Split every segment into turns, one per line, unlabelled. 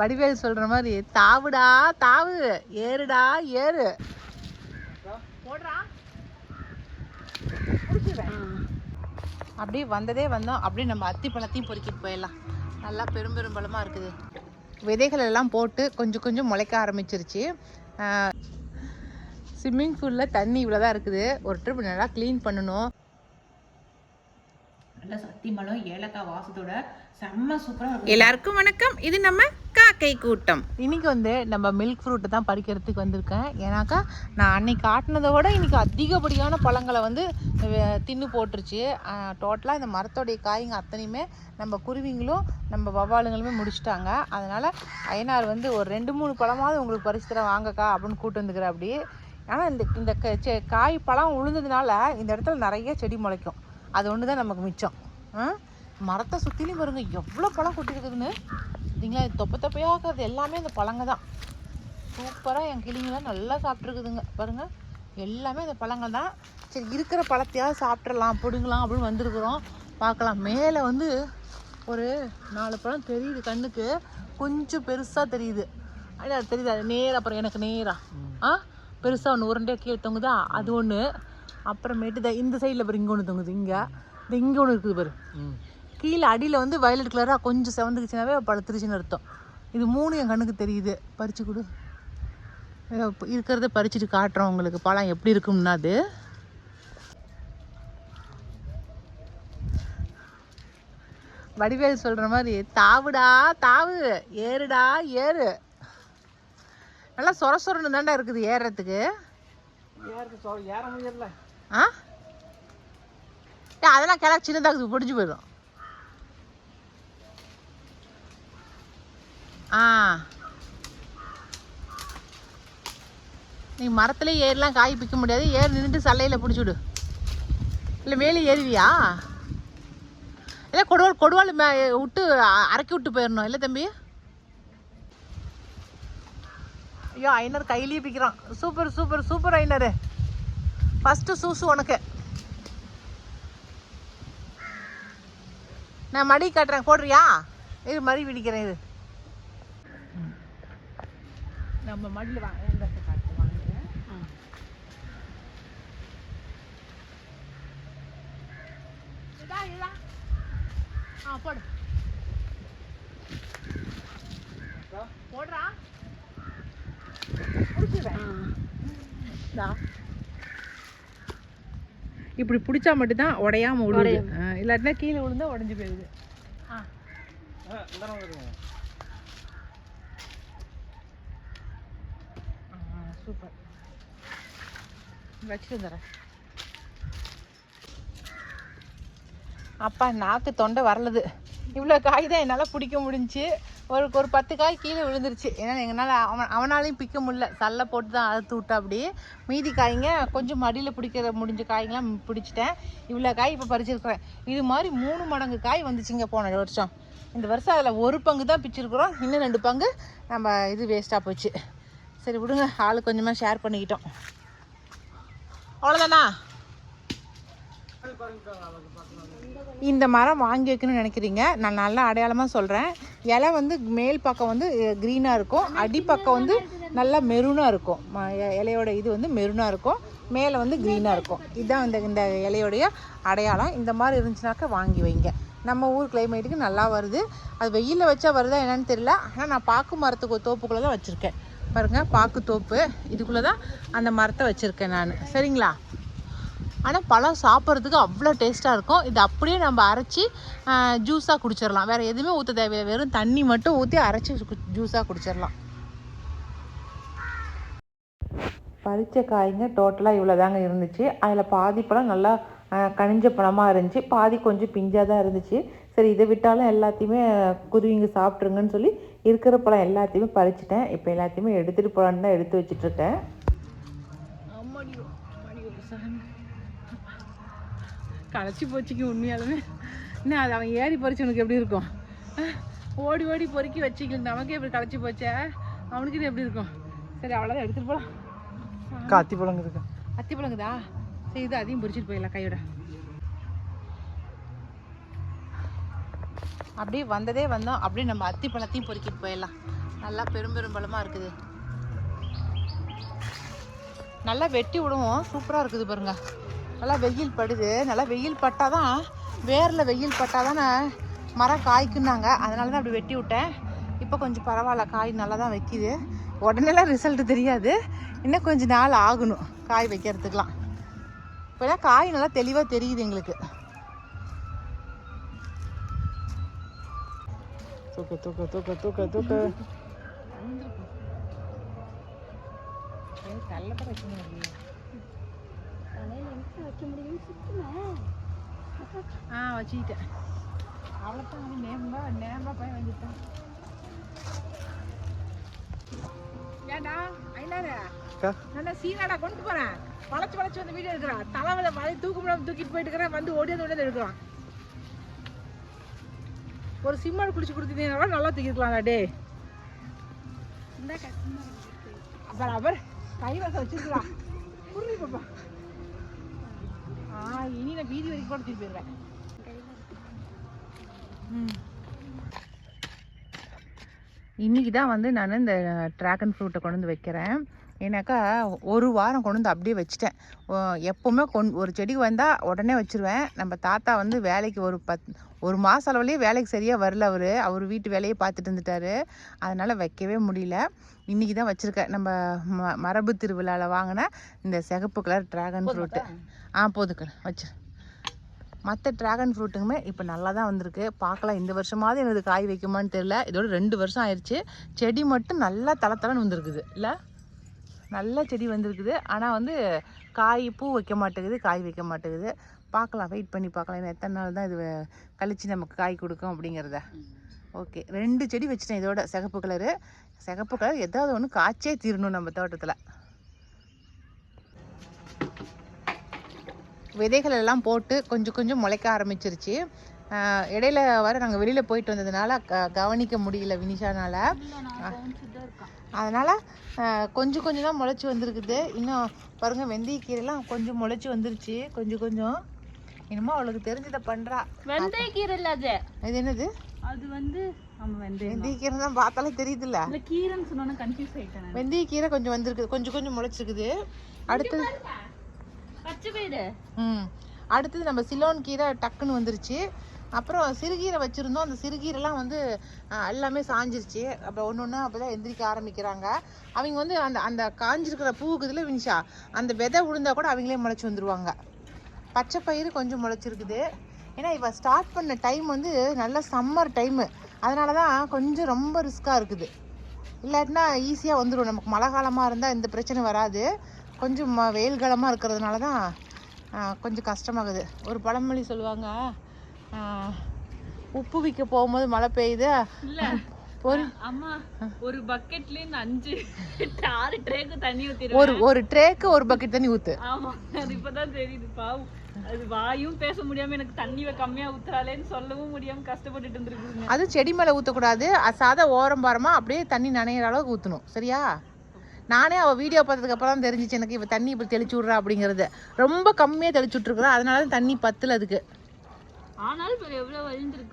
வடிவேல் சொல்ற மாதிரி தாவுடா தாவு, ஏறுடா ஏறு. போடுறா. அப்படியே வந்ததே வந்தோம். அப்படியே நம்ம அத்திப்பழத்தையும் பொறுக்கிட்டு போயிடலாம். நல்லா பெரும்பெரும்பழமாக இருக்குது. விதைகள் எல்லாம் போட்டு கொஞ்சம் கொஞ்சம் முளைக்க ஆரம்பிச்சிருச்சு. ஸ்விம்மிங் பூலில் தண்ணி இவ்வளோதான் இருக்குது. ஒரு ட்ரிப் நல்லா க்ளீன் பண்ணணும். நல்லா சத்திமலம் ஏலக்காய் வாசத்தோட செம்ம சூப்பராக. எல்லாருக்கும் வணக்கம். இது நம்ம காக்கை கூட்டம். இன்னைக்கு வந்து நம்ம மில்க் ஃப்ரூட்டை தான் பறிக்கிறதுக்கு வந்திருக்கேன். ஏன்னாக்கா நான் அன்னைக்கு காட்டினதை விட இன்னைக்கு அதிகப்படியான பழங்களை வந்து தின்னு போட்டுருச்சு. டோட்டலாக இந்த மரத்தோடைய காய்ங்க அத்தனையுமே நம்ம குருவிங்களும் நம்ம வவ்வாலுங்களுமே முடிச்சிட்டாங்க. அதனால் ஐயனார் வந்து ஒரு 2-3 பழமாவது உங்களுக்கு பறிச்சு தர வாங்கக்கா அப்படின்னு கூப்பிட்டு வந்துக்கிறேன். அப்படி ஆனால் இந்த காய் பழம் உழுந்ததுனால இந்த இடத்துல நிறைய செடி முளைக்கும். அது ஒன்று தான் நமக்கு மிச்சம். மரத்தை சுற்றிலையும் பாருங்க எவ்வளோ பழம் கொட்டிருக்குதுன்னு. இல்லைங்களா, தொப்பை தொப்பையாகிறது எல்லாமே இந்த பழங்க தான். சூப்பராக என் கிளிங்கெல்லாம் நல்லா சாப்பிட்ருக்குதுங்க பாருங்கள். எல்லாமே இந்த பழங்கள் தான். சரி, இருக்கிற பழத்தையாவது சாப்பிட்றலாம் பிடுங்கலாம் அப்படின்னு வந்திருக்குறோம். பார்க்கலாம். மேலே வந்து ஒரு 4 பழம் தெரியுது கண்ணுக்கு, கொஞ்சம் பெருசாக தெரியுது. அது தெரியுது, அது நேராக அப்புறம் எனக்கு நேராக பெருசாக ஒன்று உருண்டையாக கீழே தொங்குதா, அது ஒன்று. அப்புறமேட்டு இந்த சைடில் பாரு இங்கே ஒன்று தொங்குது. இங்கே ஒன்று இருக்குது பாரு. கீழே அடியில் வந்து வயலட் கலராக கொஞ்சம் செவந்துக்குச்சுனாவே பழுத்துருச்சுன்னு அர்த்தம். இது 3 என் கண்ணுக்கு தெரியுது. பறித்து கொடு. இருக்கிறத பறிச்சுட்டு காட்டுறோம் உங்களுக்கு பழம் எப்படி இருக்கும்னா. அது வடிவேல் சொல்கிற மாதிரி தாவுடா தாவு, ஏறுடா ஏறு. நல்லா சொர சொரன்னு தாண்டா இருக்குது ஏறுறதுக்கு. அதெல்லாம் கிளா சின்னதாக பிடிச்சி போயிடும். நீ மரத்துலேயே ஏறலாம், காய் பிக்க முடியாது. ஏறி நின்றுட்டு சல்லையில் பிடிச்சி விடு. இல்லை மேலே ஏறுவியா? இல்லை கொடுவாள் விட்டு அரைக்கி விட்டு போயிடணும். இல்லை தம்பி? ஐயோ, ஐநர் கையிலேயே பிக்கிறான். சூப்பர் சூப்பர் சூப்பர் ஐநரு. ஃபஸ்ட்டு சூசு உனக்கு. நான் மடி காட்டுறேன், போடுறியா? இது மடி பிடிக்கிறேன். இது நம்ம மடியில் வாங்க காட்டுவாங்க. போடு போடுறா. இப்படி பிடிச்சா மட்டும்தான் உடையாம விழுது. இல்லாட்டினா கீழே விழுந்தா உடஞ்சி போயிடுது. சூப்பர். வச்சுட்டு வந்துடுறேன். அப்பா நாக்கு தொண்டை வரலது. இவ்வளோ காய் தான் என்னால் பிடிக்க முடிஞ்சு. ஒரு 10 காய் கீழே விழுந்துருச்சு. ஏன்னா எங்களால் அவனாலையும் பிக்க முடியல. சல்லை போட்டு தான் அறுத்து விட்டா. அப்படி மீதி காய்ங்க கொஞ்சம் மடியில் பிடிக்கிற முடிஞ்ச காய்ங்களாம் பிடிச்சிட்டேன். இவ்வளோ காய் இப்போ பறிச்சிருக்கிறேன். இது மாதிரி 3 மடங்கு காய் வந்துச்சுங்க போன வருஷம். இந்த வருஷம் அதில் 1 பங்கு தான் பிச்சிருக்கிறோம். இன்னும் 2 பங்கு நம்ம இது வேஸ்ட்டாக போச்சு. சரி விடுங்க, ஆள் கொஞ்சமாக ஷேர் பண்ணிக்கிட்டோம். அவ்வளோதானா? இந்த மரம் வாங்கி வைக்கணும்னு நினைக்கிறீங்க, நான் நல்லா அடையாளமாக சொல்கிறேன். இலை வந்து மேல் பக்கம் வந்து க்ரீனாக இருக்கும், அடிப்பக்கம் வந்து நல்லா மெரூனாக இருக்கும். இலையோட இது வந்து மெரூனாக இருக்கும், மேலே வந்து க்ரீனாக இருக்கும். இதுதான் இந்த இலையோடைய அடையாளம். இந்த மாதிரி இருந்துச்சுனாக்கா வாங்கி வைங்க. நம்ம ஊர் கிளைமேட்டுக்கு நல்லா வருது. அது வெயிலில் வச்சா வருதா என்னன்னு தெரியல. ஆனால் நான் பாக்கு மரத்துக்கு தோப்புக்குள்ளே தான் வச்சுருக்கேன். பாருங்கள், பாக்கு தோப்பு இதுக்குள்ளே தான் அந்த மரத்தை வச்சுருக்கேன் நான். சரிங்களா? ஆனால் பழம் சாப்பிட்றதுக்கு அவ்வளோ டேஸ்ட்டாக இருக்கும். இது அப்படியே நம்ம அரைச்சி ஜூஸாக குடிச்சிடலாம். வேறு எதுவுமே ஊற்ற தேவையில்லை. வெறும் தண்ணி மட்டும் ஊற்றி அரைச்சி ஜூஸாக குடிச்சிடலாம். பறித்த காய்ங்க டோட்டலாக இவ்வளோ தாங்க இருந்துச்சு. அதில் பாதி பழம் நல்லா கனிஞ்ச பழமாக இருந்துச்சு, பாதி கொஞ்சம் பிஞ்சாக தான் இருந்துச்சு. சரி, இதை விட்டாலும் எல்லாத்தையுமே குருவிங்க சாப்பிட்ருங்கன்னு சொல்லி இருக்கிற பழம் எல்லாத்தையுமே பறிச்சிட்டேன். இப்போ எல்லாத்தையுமே எடுத்துகிட்டு போகலான்னு தான் எடுத்து வச்சிட்ருக்கேன். களைச்சி போச்சுக்கு உண்மையாலுமே. இன்னும் அது அவன் ஏறி பறிச்சு உனக்கு எப்படி இருக்கும்? ஓடி ஓடி பொறுக்கி வச்சுக்கல. நமக்கே இப்படி களைச்சி போச்சே, அவனுக்கு இது எப்படி இருக்கும்? சரி, அவ்வளோதான், எடுத்துகிட்டு போகலாம். அத்திப்பழங்க இருக்கு. அத்திப்பழங்குதா? சரி, இது அதையும் பொறிச்சிட்டு போயிடலாம் கையோட. அப்படியே வந்ததே வந்தோம். அப்படியே நம்ம அத்திப்பழத்தையும் பொறுக்கிட்டு போயிடலாம். நல்லா பெரும்பெரும்பலமாக இருக்குது. நல்லா வெட்டி விடுவோம். சூப்பராக இருக்குது பாருங்க. நல்லா வெயில் படுது. நல்லா வெயில் பட்டால் தான் வேரில் வெயில் பட்டால் தானே மரம் காய்க்குன்னாங்க. அதனால தான் அப்படி வெட்டி விட்டேன். இப்போ கொஞ்சம் பரவாயில்ல, காய் நல்லா தான் வைக்கிது. உடனேலாம் ரிசல்ட்டு தெரியாது, இன்னும் கொஞ்சம் நாள் ஆகணும் காய் வைக்கிறதுக்கெலாம். இப்போ காய் நல்லா தெளிவாக தெரியுது எங்களுக்கு. தூக்கு தூக்கு தூக்கு தூக்கு தூக்கு. வச்சுக்கிட்டேன். அவ்வளோதான். நேம்பா போய் வந்துட்டேன். ஏண்டா ஐநாரு நல்லா சீனாடா கொண்டு போறேன். வளைச்சு வந்து வீடியோ எடுக்கிறான். தலைவலை மழை தூக்க முடியாம தூக்கிட்டு போயிட்டு இருக்கிறேன். வந்து ஓடியாந்து எடுக்கிறான். ஒரு சிம்மாடு குடிச்சு கொடுத்தீங்கன்னா நல்லா தூக்கிருக்கலாம். டே அப்புறம் அவர் கைவசம் வச்சிருக்கலாம். புரிஞ்சு பாப்பா. இனி நான் வீதி வரைக்கும் கூட தூக்கி போயிருவேன். இன்றைக்கி தான் வந்து நான் இந்த ட்ராகன் ஃப்ரூட்டை கொண்டு வந்து வைக்கிறேன். ஏன்னாக்கா ஒரு வாரம் கொண்டு வந்து அப்படியே வச்சுட்டேன். எப்போவுமே ஒரு செடிக்கு வந்தால் உடனே வச்சுருவேன். நம்ம தாத்தா வந்து வேலைக்கு ஒரு மாத அளவுலேயே வேலைக்கு சரியாக வரல. அவர் வீட்டு வேலையை பார்த்துட்டு இருந்துட்டார். அதனால் வைக்கவே முடியல. இன்றைக்கி தான் வச்சுருக்கேன். நம்ம மரபு திருவிழாவில் வாங்கின இந்த சிகப்பு கலர் ட்ராகன் ஃப்ரூட்டு. போதுக்கல் வச்சு. மற்ற ட்ராகன் ஃப்ரூட்டுங்குமே இப்போ நல்லா தான் வந்திருக்கு. பார்க்கலாம், இந்த வருஷமாவது எனக்கு காய் வைக்குமான்னு தெரியல. இதோட 2 வருஷம் ஆயிடுச்சு. செடி மட்டும் நல்லா தளத்தளன்னு வந்துருக்குது. இல்லை, நல்ல செடி வந்திருக்குது. ஆனால் வந்து பூ வைக்க மாட்டேங்குது, காய் வைக்க மாட்டேங்குது. பார்க்கலாம், வெயிட் பண்ணி பார்க்கலாம். இன்னும் எத்தனை நாள் தான் இது கழிச்சு நமக்கு காய் கொடுக்கும் அப்படிங்கிறத. ஓகே, 2 செடி வச்சுட்டேன். இதோட சிகப்பு கலர் ஏதாவது ஒன்று காய்ச்சே தீரணும் நம்ம தோட்டத்தில். விதைகள் எல்லாம் போட்டு கொஞ்சம் முளைக்க ஆரம்பிச்சிருச்சு. இடையில நாங்கள் வெளியில் போயிட்டு வந்ததுனால கவனிக்க முடியல வினிஷானால். அதனால் கொஞ்சம் தான் முளைச்சி வந்திருக்குது. இன்னும் பாருங்கள், வெந்தயக்கீரைலாம் கொஞ்சம் முளைச்சி வந்துருச்சு. கொஞ்சம் என்னமோ அவளுக்கு தெரிஞ்சதை பண்ணுறா.
வெந்தயக்கீரை இல்லை, அது
என்னது?
அது வந்து
வெந்தயக்கீரை தான் பார்த்தாலே தெரியுதுல்ல.
கீரைன்னு சொன்னோன்னா கன்ஃபியூஸ் ஆகிட்டேன்.
வெந்தயக்கீரை கொஞ்சம் வந்திருக்குது, கொஞ்சம் முளைச்சிருக்குது. அடுத்தது நம்ம சிலோன் கீரை டக்குன்னு வந்துருச்சு. அப்புறம் சிறுகீரை வச்சுருந்தோம். அந்த சிறுகீரைலாம் வந்து எல்லாமே சாஞ்சிருச்சு. அப்புறம் ஒன்று அப்போ தான் எந்திரிக்க ஆரம்பிக்கிறாங்க. அவங்க வந்து அந்த காஞ்சிருக்கிற பூக்குதுல வினிஷா, அந்த விதை விழுந்தா கூட அவங்களே முளைச்சி வந்துடுவாங்க. பச்சை பயிறு கொஞ்சம் முளைச்சிருக்குது. ஏன்னா இவள் ஸ்டார்ட் பண்ண டைம் வந்து நல்ல சம்மர் டைமு. அதனால தான் கொஞ்சம் ரொம்ப ரிஸ்க்காக இருக்குது. இல்லாட்டினா ஈஸியாக வந்துடும். நமக்கு மழை காலமாக இருந்தால் இந்த பிரச்சனை வராது. கொஞ்சம் வெயில் காலமாக இருக்கிறதுனால தான் கொஞ்சம் கஷ்டமாகுது. ஒரு பழமொழி சொல்லுவாங்க, உப்பு விற்க போகும்போது மழை பெய்யுது.
அம்மா ஒரு பக்கெட்ல 5-6 ட்ரேக்கு தண்ணி ஊத்தி
ஒரு ட்ரேக்கு ஒரு பக்கெட் தண்ணி ஊத்து.
ஆமா, அது இப்பதான் தெரியுது. பாவம், அது வாயும் பேச முடியாம எனக்கு தண்ணி கம்மியா ஊத்துறாளேன்னு சொல்லவும் முடியாம கஷ்டப்பட்டுட்டு இருந்திருக்கு.
அது செடி மேல ஊத்தக்கூடாது. சாதா ஓரம் பாரமா அப்படியே தண்ணி நனைகிற அளவுக்கு ஊற்றணும். சரியா? நானே அவள் வீடியோ பார்த்ததுக்கு அப்புறம் தான் தெரிஞ்சிச்சு எனக்கு இப்போ தண்ணி இப்படி தெளிச்சு விட்றா அப்படிங்கிறது. ரொம்ப கம்மியாக தெளிச்சு விட்ருக்குறா. அதனால தான் தண்ணி பத்தில் அதுக்கு.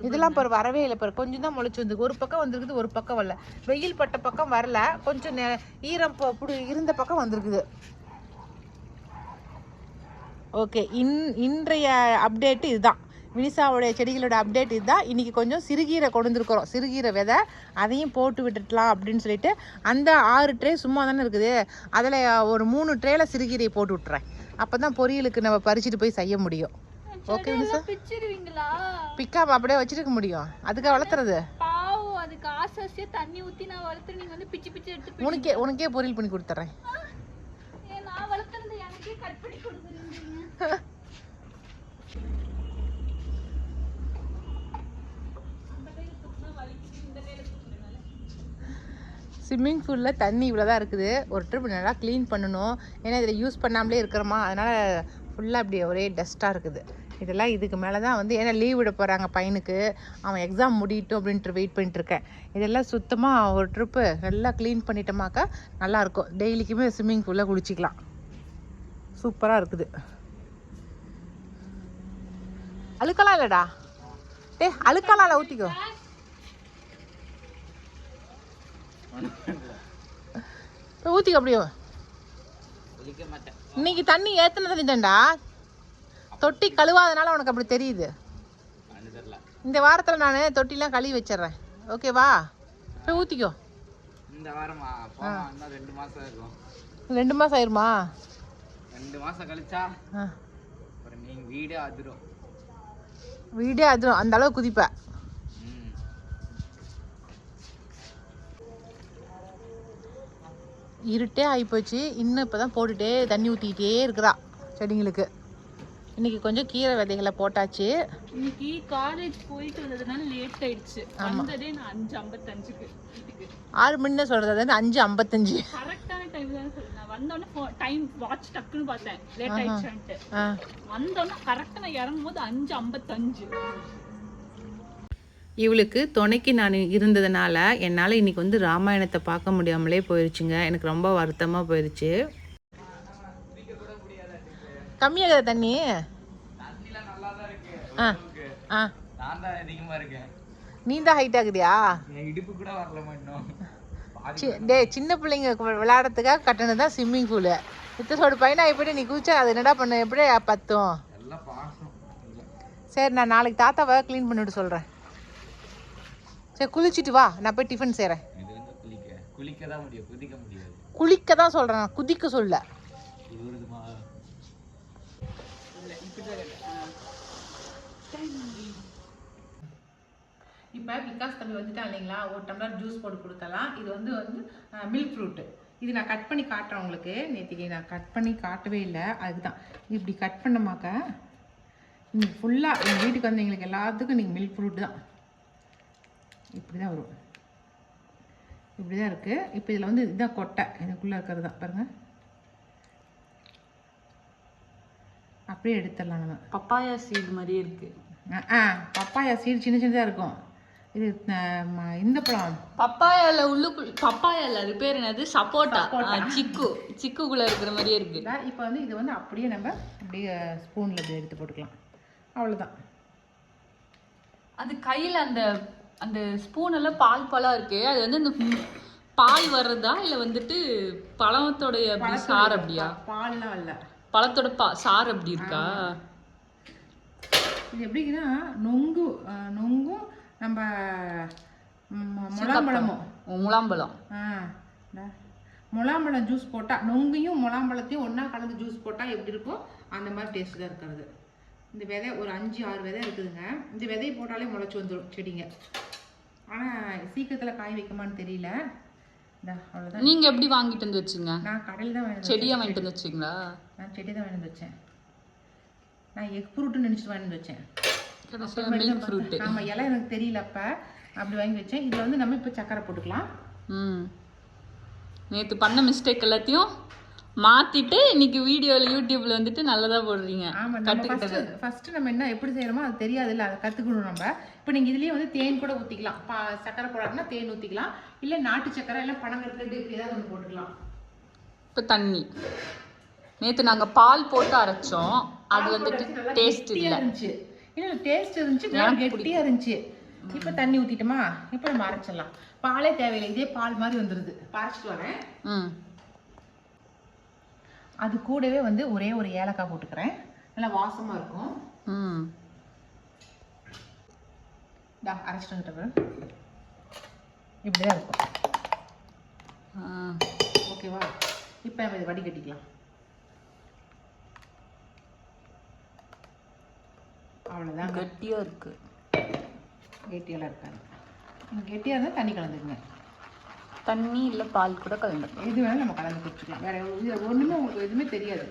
இதெல்லாம் பாரு வரவே இல்லை. பாரு கொஞ்சம் தான் முளைச்சி வந்துருக்கு. ஒரு பக்கம் வந்துருக்குது, ஒரு பக்கம் வரல. வெயில் பட்ட பக்கம் வரல, கொஞ்சம் ஈரம் இருந்த பக்கம் வந்திருக்குது. ஓகே, இன்றைய அப்டேட்டு இதுதான். வினிஷாவுடைய செடிகளோட அப்டேட் இதுதான். இன்றைக்கி கொஞ்சம் சிறுகீரை கொண்டு வந்துருக்குறோம். சிறுகீரை விதை, அதையும் போட்டு விட்டுடலாம் அப்படின்னு சொல்லிட்டு. அந்த 6 ட்ரே சும்மா தானே இருக்குது. அதில் ஒரு 3 ட்ரேயில் சிறுகீரையை போட்டு விட்டுறேன். அப்போ தான் பொரியலுக்கு நம்ம பறிச்சுட்டு போய் செய்ய முடியும். ஓகே வினிஷா? பிக்காம அப்படியே வச்சுருக்க முடியும். அதுக்காக வளர்த்துறது. உனக்கே பொரியல் பண்ணி கொடுத்துட்றேன். ஸ்விம்மிங் பூலில் தண்ணி இவ்வளோ தான் இருக்குது. ஒரு ட்ரிப் நல்லா க்ளீன் பண்ணணும். ஏன்னா இதில் யூஸ் பண்ணாமலே இருக்கிறோமா, அதனால் ஃபுல்லாக அப்படி ஒரே டஸ்ட்டாக இருக்குது. இதெல்லாம் இதுக்கு மேலே தான் வந்து, ஏன்னா லீவ் விட போகிறாங்க பையனுக்கு, அவன் எக்ஸாம் முடியட்டும் அப்படின்ட்டு வெயிட் பண்ணிட்டுருக்கேன். இதெல்லாம் சுத்தமாக ஒரு ட்ரிப்பு நல்லா க்ளீன் பண்ணிட்டோமாக்கா நல்லாயிருக்கும். டெய்லிக்குமே ஸ்விம்மிங் பூலில் குளிச்சிக்கலாம். சூப்பராக இருக்குது. அழுக்கலாம் இல்லைடா, அழுக்கலாம் இல்லை, ஊற்றிக்கோ. ஊற்றிக்க அப்படியோ.
குளிக்க மாட்டேன்.
இன்னைக்கு தண்ணி ஏற்றின தண்ணி தான்டா, தொட்டி கழுவாதனால உனக்கு அப்படி தெரியுது. இந்த வாரத்தில் நான் தொட்டிலாம் கழுவி வச்சிடுறேன், ஓகேவா? போய் ஊற்றிக்கோ.
இந்த வாரமா? இன்னும் 2 மாசம் இருக்கும்.
2 மாதம் ஆயிருமா?
2 மாசம் கழிச்சா அப்புறம் நீங்க வீடே அதிரும்.
வீடே அதிரும், அந்த அளவு குதிப்ப. இருட்டே ஆகிப்போச்சு. இன்னும் இப்போ தான் போட்டுட்டே தண்ணி ஊற்றிக்கிட்டே இருக்கிறா செடிங்களுக்கு. இன்னைக்கு கொஞ்சம் கீரை விதைகளை போட்டாச்சு.
இன்னைக்கு காலேஜ் போயிட்டு வந்ததுனால லேட் ஆயிடுச்சு. வந்ததே நான் 5:55க்கு வீட்டுக்கு.
6 மணி சொல்றது, அது 5:55
கரெக்டான டைம் தான் சொல்றேன். நான் வந்தோடனே டைம் வாட்ச் டக்குன்னு பார்த்தேன், லேட் ஆயிடுச்சுன்ட்டு. வந்தோடனே கரெக்டாக நான் இறங்கும்போது 5:55.
இவளுக்கு துணைக்கு நான் இருந்ததுனால என்னால் இன்னைக்கு வந்து ராமாயணத்தை பார்க்க முடியாமலே போயிடுச்சுங்க. எனக்கு ரொம்ப வருத்தமாக போயிடுச்சு. கம்மியாகுதா தண்ணி? நீ தான் ஹைட் ஆகுதியா? டே, சின்ன பிள்ளைங்க விளையாடுறதுக்காக கட்டணம் தான் ஸ்விம்மிங் பூலு. இத்தோட பையனா போய்ட்டு நீ குதிச்சா அது என்னடா பண்ண, எப்படி பத்தும்? சரி, நான் நாளைக்கு தாத்தாவை க்ளீன் பண்ணிவிட்டு சொல்கிறேன். சரி, குளிச்சுட்டு வா, நான் போய் டிஃபன் செய்கிறேன். குளிக்க தான் சொல்கிறேன், நான் குதிக்க சொல்ல. இப்போ விகாஸ் தம்பி வந்துட்டான் இல்லைங்களா, ஒரு டம்ளர் ஜூஸ் போட்டு கொடுக்கலாம். இது வந்து மில்க் ஃப்ரூட்டு. இது நான் கட் பண்ணி காட்டுறேன் உங்களுக்கு. நேற்றுக்கு நான் கட் பண்ணி காட்டவே இல்லை, அதுக்கு தான் இப்படி கட் பண்ணமாக்க. இன்னைக்கு ஃபுல்லாக எங்கள் வீட்டுக்கு வந்து எங்களுக்கு எல்லாத்துக்கும் இன்றைக்கி மில்க் ஃப்ரூட் தான். இப்படி தான் வரும், இப்படி தான் இருக்குது. இப்போ இதில் வந்து இதுதான் கொட்டை, இதுக்குள்ளே இருக்கிறது தான் பாருங்கள். அப்படியே எடுத்துடலாம் நம்ம.
பப்பாயா சீடு மாதிரியே இருக்குது.
பப்பாயா சீடு சின்ன சின்னதாக இருக்கும். இது இந்த பழம்
பப்பாயால உள்ளுக்குள்ள, பப்பாயால அது பேர் என்னது, சப்போட்டா. சிக்குக்குள்ளே இருக்கிற மாதிரியே இருக்குது.
இப்போ வந்து இது வந்து அப்படியே நம்ம அப்படியே ஸ்பூனில் இப்படி எடுத்து போட்டுக்கலாம், அவ்வளோதான்.
அது கையில் அந்த அந்த ஸ்பூன் எல்லாம் பால் இருக்கு. அது வந்து அந்த பால் வர்றதா இல்லை வந்துட்டு பழத்தோடைய சாறு? அப்படியா?
பால்லாம் இல்லை,
பழத்தோட சாறு அப்படி இருக்கா?
இது எப்படின்னா நொங்கும் நம்ம முலாம்பழம் ஜூஸ் போட்டால், நொங்கையும் முலாம்பழத்தையும் ஒன்றா கலந்து ஜூஸ் போட்டால் எப்படி இருக்கும் அந்த மாதிரி டேஸ்ட் தான் இருக்கிறது. இந்த விதை ஒரு 5-6 விதை இருக்குதுங்க. இந்த விதையை போட்டாலே முளைச்சி வந்துடும் செடிங்க. ஆனால் சீக்கிரத்தில் காய் வைக்குமான்னு தெரியல. அவ்வளோதான்.
நீங்கள் எப்படி வாங்கிட்டு வந்து வச்சிங்க?
நான் கடையில் தான் வாங்கிட்டு,
செடியாக வாங்கிட்டு வந்து வச்சிங்களா? நான்
செடி தான் வாங்கிட்டு வச்சேன். நான் எக் ஃப்ரூட்டுன்னு நினச்சிட்டு வாங்கிட்டு வச்சேன். ஆமாம், இலை எனக்கு தெரியல, அப்போ அப்படி வாங்கி வச்சேன். இதில் வந்து நம்ம இப்போ சக்கரை போட்டுக்கலாம்.
நேற்று பண்ண மிஸ்டேக் எல்லாத்தையும் மாற்றிட்டு இன்னைக்கு வீடியோவில் யூடியூப்பில் வந்துட்டு நல்லதாக போடுறீங்க.
ஆமாம், ஃபஸ்ட்டு நம்ம என்ன எப்படி செய்கிறோமோ அது தெரியாது இல்லை, அதை கற்றுக்கணும் நம்ம. இப்போ நீங்கள் இதுலேயே வந்து தேன் கூட ஊற்றிக்கலாம். சக்கரை போடாதுன்னா தேன் ஊற்றிக்கலாம், இல்லை நாட்டு சக்கரை, இல்லை பனங்கற்கண்டு, இப்படி ஏதாவது ஒன்று போட்டுக்கலாம்.
இப்போ தண்ணி நேற்று நாங்கள் பால் போட்டு அரைச்சோம், அது வந்துட்டு டேஸ்ட் இருந்துச்சு.
இல்லை, டேஸ்ட் இருந்துச்சு, கெட்டியாக இருந்துச்சு. இப்போ தண்ணி ஊற்றிட்டோமா, இப்போ நம்ம அரைச்சிடலாம். பாலே தேவையில்லை, இதே பால் மாதிரி வந்துடுது. அரைச்சிட்டு வரேன். அது கூடவே வந்து ஒரே ஒரு ஏலக்காய் போட்டுக்கிறேன், நல்லா வாசமாக இருக்கும். அரைச்சிட்டு வந்துட்டு இப்படிதான் இருக்கும். ஓகேவா? இப்போ நம்ம இதை வடிகட்டிக்கலாம். அவ்வளோதான்.
கெட்டியாக இருக்குது.
கெட்டியெல்லாம் இருக்காது. கெட்டியாக இருந்தால் தண்ணி கலந்துக்குங்க.
தண்ணி இல்லை பால் கூட கலந்து
எது வேணாலும் நம்ம கலந்து குடிச்சிக்கலாம். வேற ஒன்றுமே உங்களுக்கு எதுவுமே தெரியாது.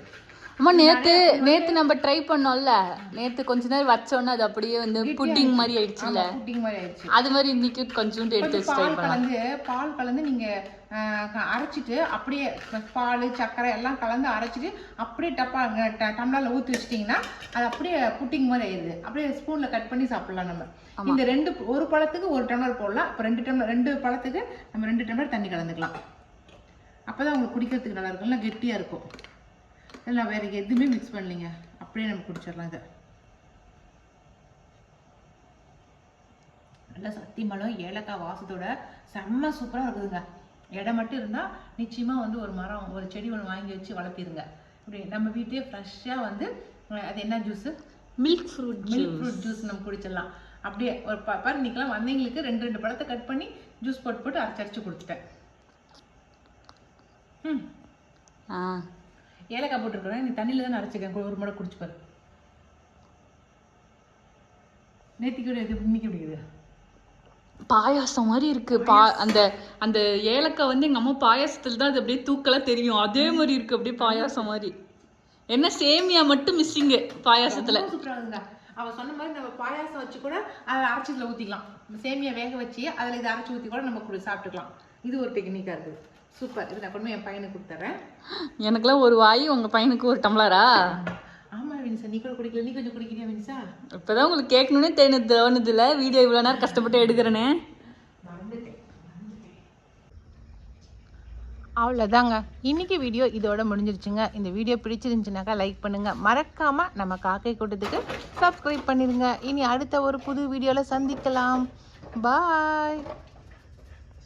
அம்மா நேற்று நம்ம ட்ரை பண்ணோம்ல, நேற்று கொஞ்ச நேரம் வச்சோன்னா அது அப்படியே வந்து புட்டிங் மாதிரி ஆயிடுச்சுல்ல.
புட்டிங் மாதிரி ஆயிடுச்சு.
அது மாதிரி இன்னைக்கு கொஞ்சம் எடுத்து
பால் கலந்து நீங்கள் அரைச்சிட்டு அப்படியே பால் சர்க்கரை எல்லாம் கலந்து அரைச்சிட்டு அப்படியே டம்ளரில் ஊற்றி வச்சிட்டிங்கன்னா அது அப்படியே புட்டிங் மாதிரி ஆயிடுது. அப்படியே ஸ்பூனில் கட் பண்ணி சாப்பிட்லாம் நம்ம. இந்த ஒரு பழத்துக்கு 1 டம்ளர் போடலாம். இப்போ 2 பழத்துக்கு நம்ம 2 டம்ளர் தண்ணி கலந்துக்கலாம். அப்போ தான் உங்களுக்கு குடிக்கிறதுக்கு நல்லா இருக்கும், இல்லை கெட்டியாக இருக்கும். இல்லை வேறு எதுவுமே மிக்ஸ் பண்ணலைங்க, அப்படியே நம்ம குடிச்சிடலாம். இதை நல்லா சத்தி மலம் ஏலக்காய் வாசத்தோட செம்ம சூப்பராக இருக்குதுங்க. இடம் மட்டும் இருந்தால் நிச்சயமாக வந்து ஒரு மரம் ஒரு செடி ஒன்று வாங்கி வச்சு வளர்த்திருங்க. இப்படி நம்ம வீட்டையே ஃப்ரெஷ்ஷாக வந்து அது என்ன ஜூஸு,
மில்க் ஃப்ரூட்
ஜூஸ் நம்ம குடிச்சிடலாம். அப்படியே ஒரு பாரு இன்னைக்கெல்லாம் வந்தவங்களுக்கு 2 பழத்தை கட் பண்ணி ஜூஸ் போட்டு அரைச்சு கொடுத்துட்டேன். ஏலக்காய் போட்டுருக்குறேன். நீ தண்ணியில் தான் அரைச்சிக்கேன். ஒரு முறை குடிச்சு பாரு. நேத்திக்கு இன்னைக்கு பிடிக்குது.
பாயாசம் மாதிரி இருக்கு. அந்த அந்த ஏலக்காய் வந்து எங்க அம்மா பாயாசத்துல தான் அது அப்படியே தூக்கலா தெரியும். அதே மாதிரி இருக்கு, அப்படியே பாயாசம் மாதிரி. என்ன சேமியா மட்டும் மிஸ்ஸிங்கு பாயாசத்துல.
சூப்பராகுங்க. அவ சொன்ன மாதிரி நம்ம பாயாசம் வச்சு கூட அதை அரைச்சதுல ஊற்றிக்கலாம். சேமியா வேக வச்சு அதில் இதை அரைச்சி ஊற்றி கூட நம்ம சாப்பிட்டுக்கலாம். இது ஒரு டெக்னிக்காக இருக்குது. சூப்பர். இது நான் கொண்டு என் பையனுக்கு கொடுத்துட்றேன்.
எனக்குலாம் ஒரு வாய், உங்க பையனுக்கு ஒரு டம்ளரா?
ஆமாம் வினிசா, நீ கூட குடிக்கல. நீ கொஞ்சம் குடிக்கிறியா வினிசா?
இப்போதான் உங்களுக்கு கேட்கணுன்னே தோணுது இல்லை? வீடியோ இவ்வளோ நேரம் கஷ்டப்பட்டு எடுக்கிறேனே.
அவ்வளோதாங்க, இன்னைக்கு வீடியோ இதோட முடிஞ்சிருச்சுங்க. இந்த வீடியோ பிடிச்சிருந்துச்சுனாக்கா லைக் பண்ணுங்கள். மறக்காமல் நம்ம காக்கை கூட்டத்துக்கு சப்ஸ்கிரைப் பண்ணிடுங்க. இனி அடுத்த ஒரு புது வீடியோவில் சந்திக்கலாம். பாய்.